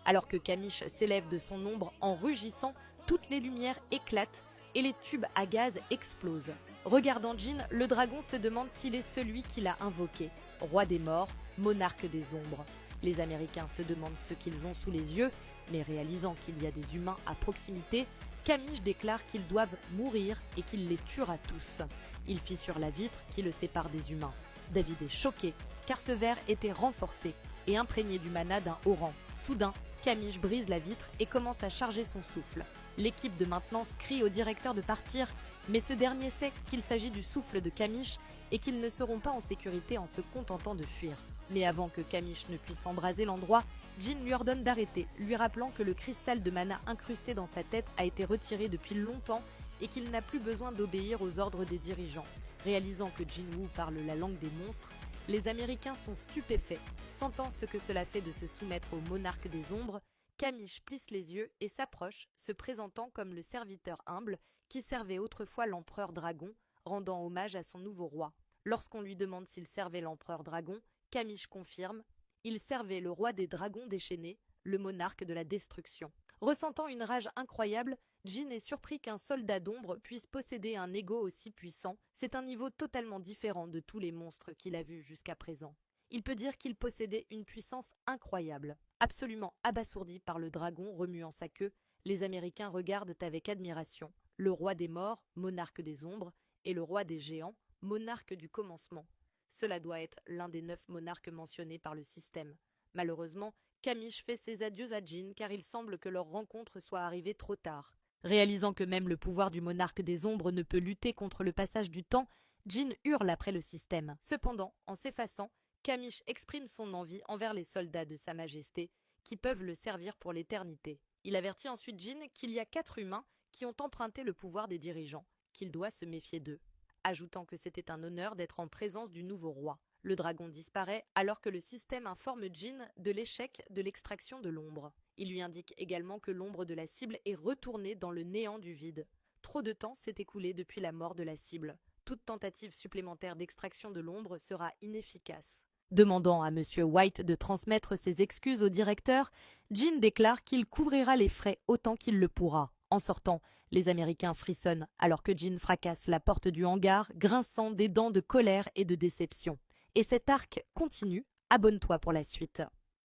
Alors que Camiche s'élève de son ombre en rugissant, toutes les lumières éclatent et les tubes à gaz explosent. Regardant Jean, le dragon se demande s'il est celui qu'il a invoqué, roi des morts, monarque des ombres. Les Américains se demandent ce qu'ils ont sous les yeux, mais réalisant qu'il y a des humains à proximité, Camiche déclare qu'ils doivent mourir et qu'il les tuera tous. Il fissure la vitre qui le sépare des humains. David est choqué, car ce verre était renforcé et imprégné du mana d'un haut rang. Soudain, Camiche brise la vitre et commence à charger son souffle. L'équipe de maintenance crie au directeur de partir, mais ce dernier sait qu'il s'agit du souffle de Camiche et qu'ils ne seront pas en sécurité en se contentant de fuir. Mais avant que Camiche ne puisse embraser l'endroit, Jean lui ordonne d'arrêter, lui rappelant que le cristal de mana incrusté dans sa tête a été retiré depuis longtemps et qu'il n'a plus besoin d'obéir aux ordres des dirigeants. Réalisant que Jinwoo parle la langue des monstres, les Américains sont stupéfaits. Sentant ce que cela fait de se soumettre au monarque des ombres, Camiche plisse les yeux et s'approche, se présentant comme le serviteur humble qui servait autrefois l'empereur dragon, rendant hommage à son nouveau roi. Lorsqu'on lui demande s'il servait l'empereur dragon, Camiche confirme « Il servait le roi des dragons déchaînés, le monarque de la destruction ». Ressentant une rage incroyable, Jean est surpris qu'un soldat d'ombre puisse posséder un ego aussi puissant. C'est un niveau totalement différent de tous les monstres qu'il a vus jusqu'à présent. Il peut dire qu'il possédait une puissance incroyable. Absolument abasourdi par le dragon remuant sa queue, les Américains regardent avec admiration le roi des morts, monarque des ombres, et le roi des géants, monarque du commencement. Cela doit être l'un des 9 monarques mentionnés par le système. Malheureusement, Camiche fait ses adieux à Jean car il semble que leur rencontre soit arrivée trop tard. Réalisant que même le pouvoir du monarque des ombres ne peut lutter contre le passage du temps, Jean hurle après le système. Cependant, en s'effaçant, Camiche exprime son envie envers les soldats de Sa Majesté qui peuvent le servir pour l'éternité. Il avertit ensuite Jean qu'il y a 4 humains qui ont emprunté le pouvoir des dirigeants, qu'il doit se méfier d'eux, ajoutant que c'était un honneur d'être en présence du nouveau roi. Le dragon disparaît alors que le système informe Jean de l'échec de l'extraction de l'ombre. Il lui indique également que l'ombre de la cible est retournée dans le néant du vide. Trop de temps s'est écoulé depuis la mort de la cible. Toute tentative supplémentaire d'extraction de l'ombre sera inefficace. Demandant à M. White de transmettre ses excuses au directeur, Jean déclare qu'il couvrira les frais autant qu'il le pourra. En sortant, les Américains frissonnent alors que Jean fracasse la porte du hangar, grinçant des dents de colère et de déception. Et cet arc continue, abonne-toi pour la suite.